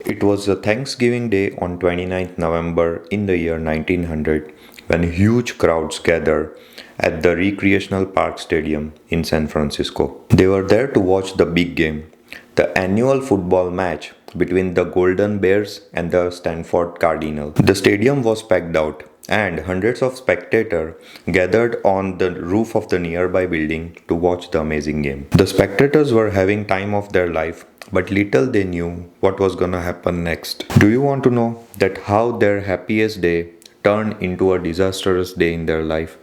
It was a Thanksgiving Day on 29th November in the year 1900 when huge crowds gathered at the Recreational Park Stadium in San Francisco. They were there to watch the big game, the annual football match between the Golden Bears and the Stanford Cardinal. The stadium was packed out, and hundreds of spectators gathered on the roof of the nearby building to watch the amazing game. The spectators were having time of their life, but little they knew what was gonna happen next. Do you want to know that how their happiest day turned into a disastrous day in their life?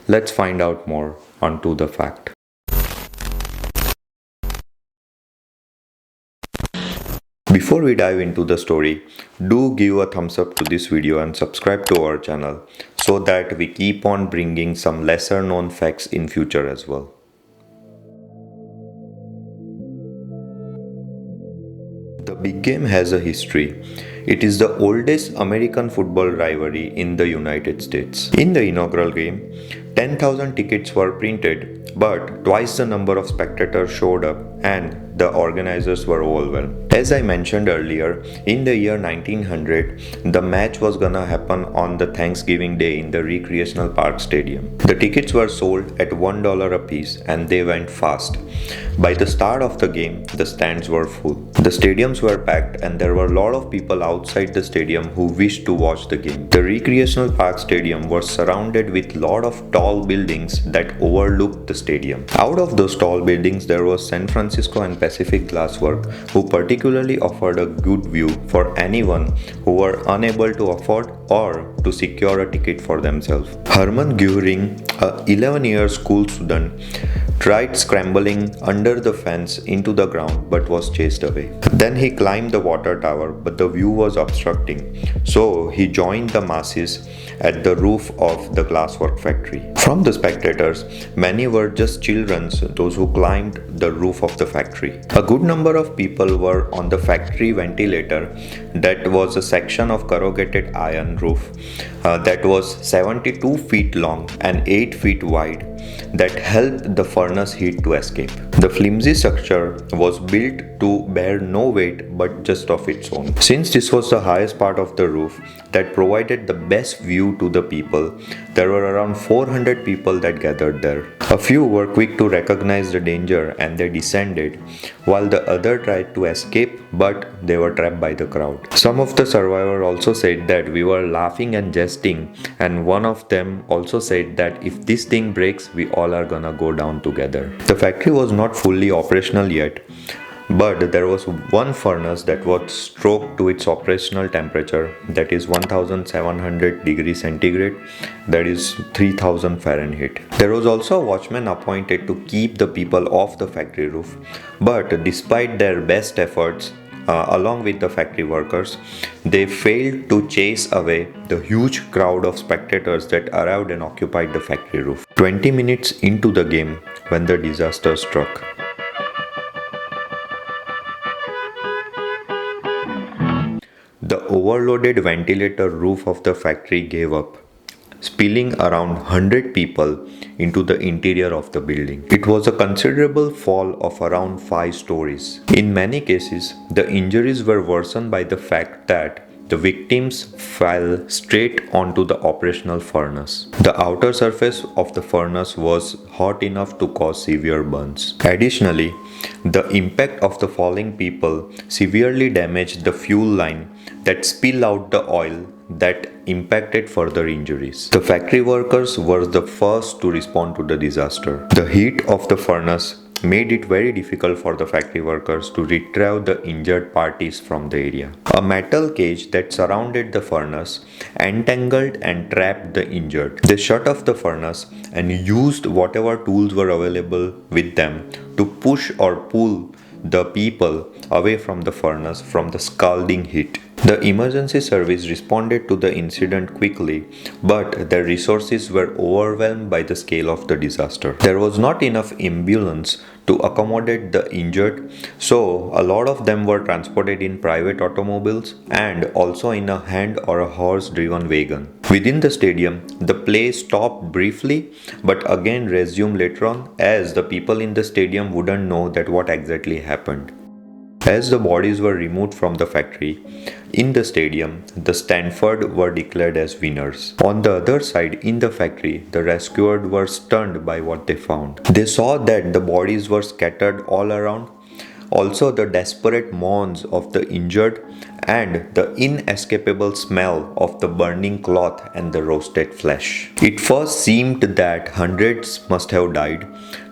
Let's find out more onto the fact. Before we dive into the story, do give a thumbs up to this video and subscribe to our channel so that we keep on bringing some lesser known facts in future as well. The big game has a history. It is the oldest American football rivalry in the United States. In the inaugural game, 10,000 tickets were printed, but twice the number of spectators showed up and the organizers were overwhelmed. As I mentioned earlier, in the year 1900, the match was gonna happen on the Thanksgiving Day in the Recreational Park Stadium. The tickets were sold at $1 a piece and they went fast. By the start of the game, the stands were full. The stadiums were packed and there were a lot of people outside the stadium who wished to watch the game. The Recreational Park Stadium was surrounded with a lot of tall buildings that overlooked the stadium. Out of those tall buildings, there was San Francisco and Pacific Glasswork, who particularly offered a good view for anyone who were unable to afford or to secure a ticket for themselves. Herman Goering, a 11-year school student, tried scrambling under the fence into the ground but was chased away. Then he climbed the water tower, but the view was obstructing, so he joined the masses at the roof of the glasswork factory. From the spectators, many were just children, those who climbed the roof of the factory. A good number of people were on the factory ventilator, that was a section of corrugated iron roof that was 72 feet long and 8 feet wide, that helped the furnace heat to escape. The flimsy structure was built to bear no weight but just of its own. Since this was the highest part of the roof that provided the best view to the people, there were around 400 people that gathered there. A few were quick to recognize the danger and they descended, while the other tried to escape but they were trapped by the crowd. Some of the survivors also said that we were laughing and jesting, and one of them also said that if this thing breaks, we all are gonna go down together. The factory was not fully operational yet, but there was one furnace that was stroked to its operational temperature, that is 1700 degrees centigrade, that is 3000 Fahrenheit. There was also a watchman appointed to keep the people off the factory roof, but despite their best efforts, along with the factory workers, they failed to chase away the huge crowd of spectators that arrived and occupied the factory roof. 20 minutes into the game, when the disaster struck. The overloaded ventilator roof of the factory gave up, spilling around 100 people into the interior of the building. It was a considerable fall of around 5 stories. In many cases, the injuries were worsened by the fact that the victims fell straight onto the operational furnace. The outer surface of the furnace was hot enough to cause severe burns. Additionally, the impact of the falling people severely damaged the fuel line that spilled out the oil that impacted further injuries. The factory workers were the first to respond to the disaster. The heat of the furnace made it very difficult for the factory workers to retrieve the injured parties from the area. A metal cage that surrounded the furnace entangled and trapped the injured. They shut off the furnace and used whatever tools were available with them to push or pull the people away from the furnace from the scalding heat. The emergency service responded to the incident quickly, but their resources were overwhelmed by the scale of the disaster. There was not enough ambulance to accommodate the injured, so a lot of them were transported in private automobiles and also in a hand or a horse-driven wagon. Within the stadium, the play stopped briefly but again resumed later on, as the people in the stadium wouldn't know that what exactly happened. As the bodies were removed from the factory, in the stadium, the Stanford were declared as winners. On the other side, in the factory, the rescuers were stunned by what they found. They saw that the bodies were scattered all around, also the desperate moans of the injured, and the inescapable smell of the burning cloth and the roasted flesh. It first seemed that hundreds must have died.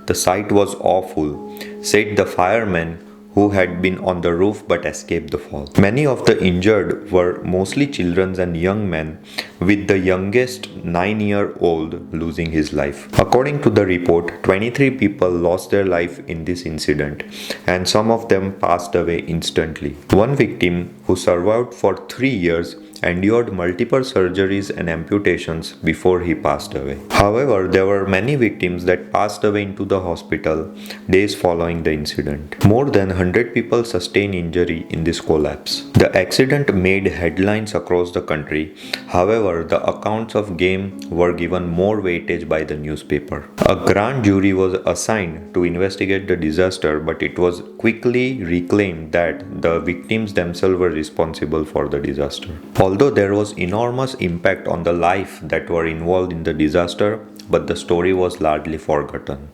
The sight was awful, said the firemen who had been on the roof but escaped the fall. Many of the injured were mostly children and young men, with the youngest 9-year-old losing his life. According to the report, 23 people lost their life in this incident, and some of them passed away instantly. One victim, who survived for 3 years, endured multiple surgeries and amputations before he passed away. However, there were many victims that passed away into the hospital days following the incident. More than 100 people sustained injury in this collapse. The accident made headlines across the country. However, the accounts of game were given more weightage by the newspaper. A grand jury was assigned to investigate the disaster, but it was quickly reclaimed that the victims themselves were responsible for the disaster. Although there was enormous impact on the life that were involved in the disaster, but the story was largely forgotten.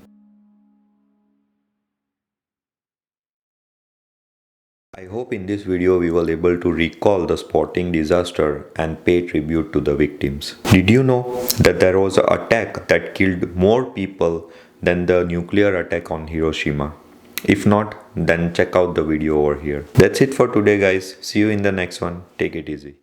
I hope in this video we were able to recall the sporting disaster and pay tribute to the victims. Did you know that there was an attack that killed more people than the nuclear attack on Hiroshima? If not, then check out the video over here. That's it for today, guys. See you in the next one. Take it easy.